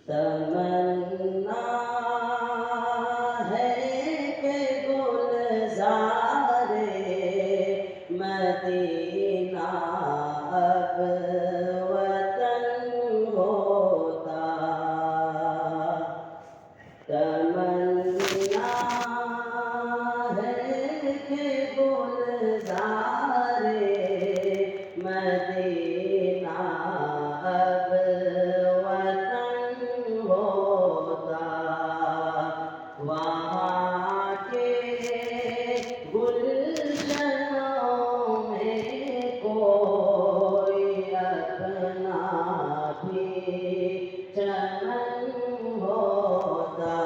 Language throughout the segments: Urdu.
تمنا ہے کہ گلزار مدینہ اب وطن ہوتا، تمنا ہے کہ گلزار مدینہ اب وطن ہوتا، وہاں کے گلشنوں میں کوئی اپنا بھی چمن ہوتا،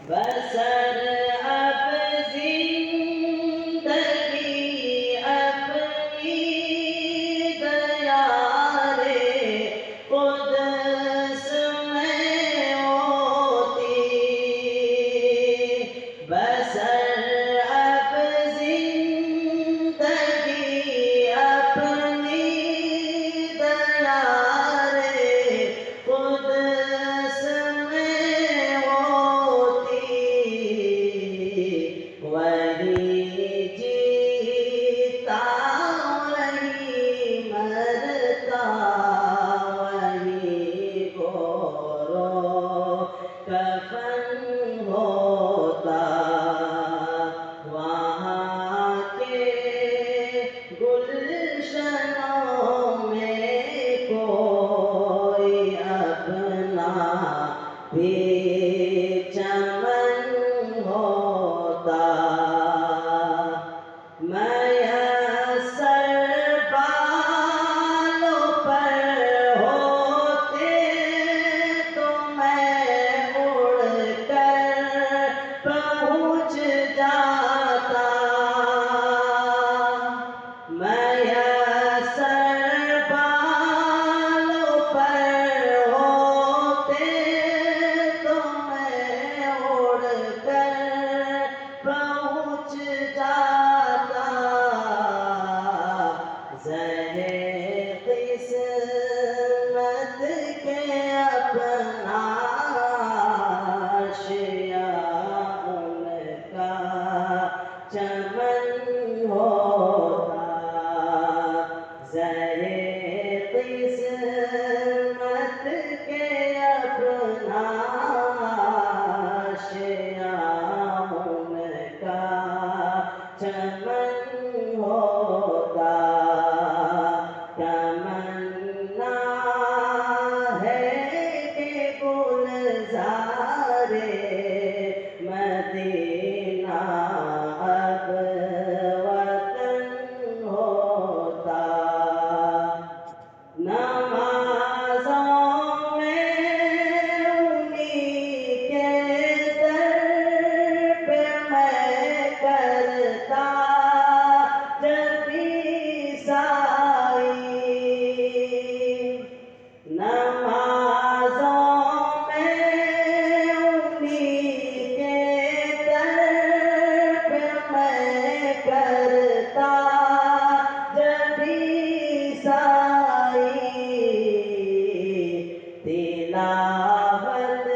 بسر اب زندگی اپنی دیار قدس میں ہوتی، بسر اب زندگی اپنی دیار قدس میں ہوتی، وہی جیتا وہی مرتا، وہی گورو کفن ہوتا، وہاں کے گلشنوں میں کوئی اپنا بھی چمن ہوتا، میسر بالوں پر ہوتے تو میں اڑ کر پہنچ جاتا، میسر بالوں پر ہوتے تو میں اڑ کر پہنچ جاتا، زہر قسمت کے اپنا عشیاء ان کا چمن ہوتا، زہر قسمت کے اپنا عشیاء ان کا چمن ہوتا، تمنا ہے کہ گلزار مدینہ اب وطن ہوتا، نمازوں میں انہی کے در پہ میں کرتا جب بھی سائی، نمازوں میں انہی کے در پہ میں کرتا جب بھی سائی، تلاوت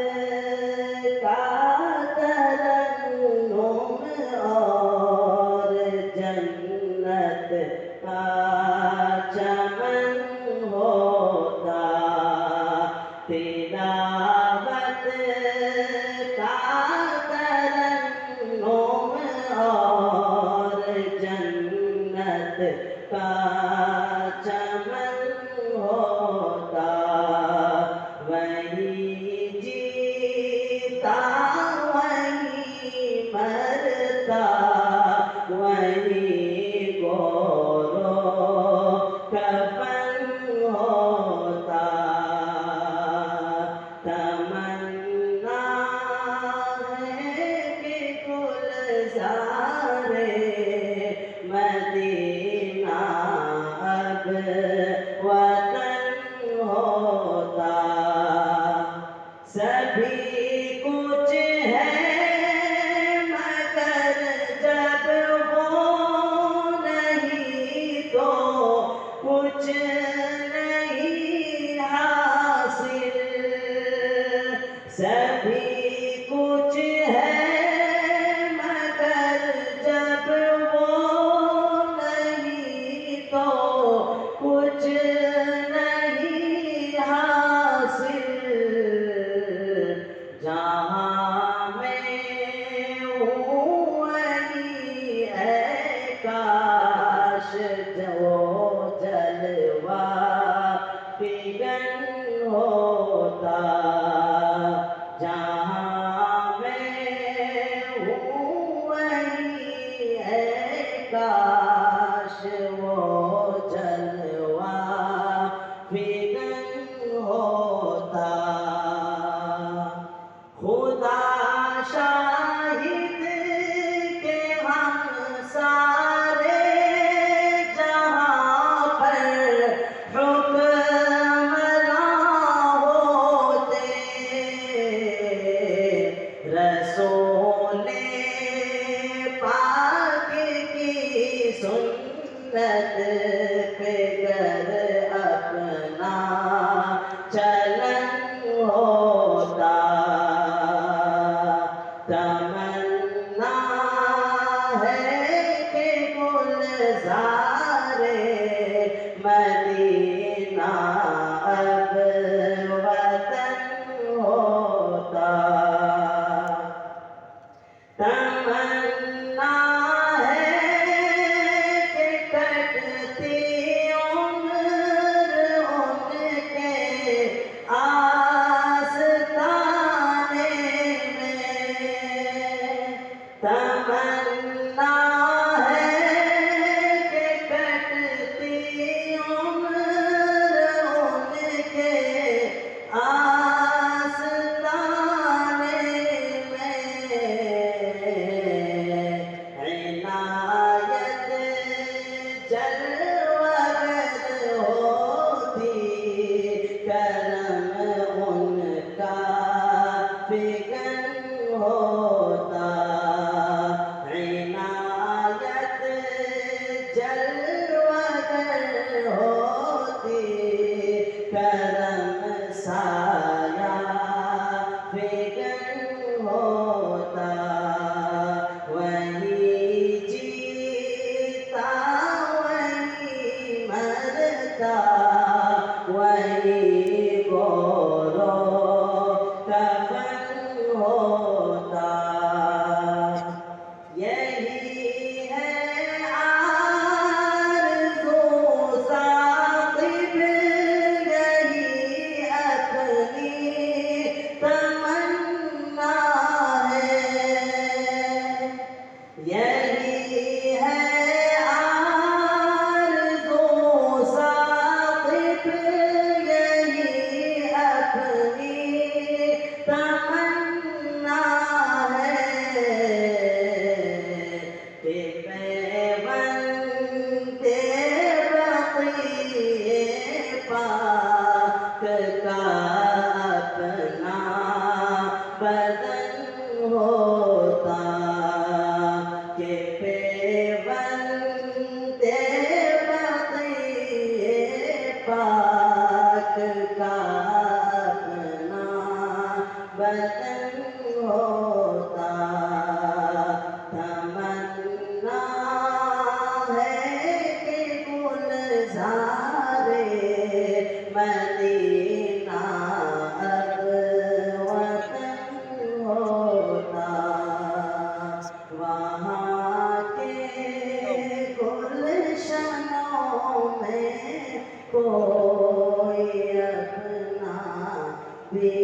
کا ترنم اور جنت کا چمن ہوتا، تلاوت کا ترنم اور جنت کا چمن ہوتا، وہی جیتا وہی مرتا، وہی گورو کفن ہوتا، تمنا ہے کہ گلزار مدینہ اب وطن ہوتا، سبھی کچھ ہے مگر جب وہ نہیں تو کچھ نہیں، وہ جلوہ فگن ہوتا جہاں میں ہوں وہیں ہے کاش وہ جلوہ فگن ہوتا خدا شاہد کہ ہم سارے جہاں پر حکمراں ہوتے رسول پاک کی سنت پہ گر اپنا چلن ہوتا تمنا ہے کہ گلزار مدینہ اب وطن ہوتا تمنا ہے کہ کٹتی عمر ان کے آستانے میں تمنا ہے کہ کٹتی عمر ان کے آستانے میں عنایت جلوگر ہوتی کرم ان کا فگن ہوتا عنایت جلوگر ہوتی کرم سایہ فگن ہوتا وہی جیتا وہی مرتا وہی گورو کفن ہوتا یہی ہے آرزو ثاقب یہی اپنی تمنا ہے یہی ہے آرزو ثاقب یہی اپنی تمنا ہے کہ پیوند بقیِ پاک کا اپنا بدن ہوتا کہ پیوند بقیِ پاک کا اپنا بدن ہوتا تمنا ہے کہ گلزار مدینہ اب وطن ہوتا وہاں کے گلشنوں میں کوئی اپنا بھی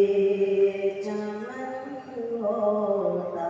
چمن ہوتا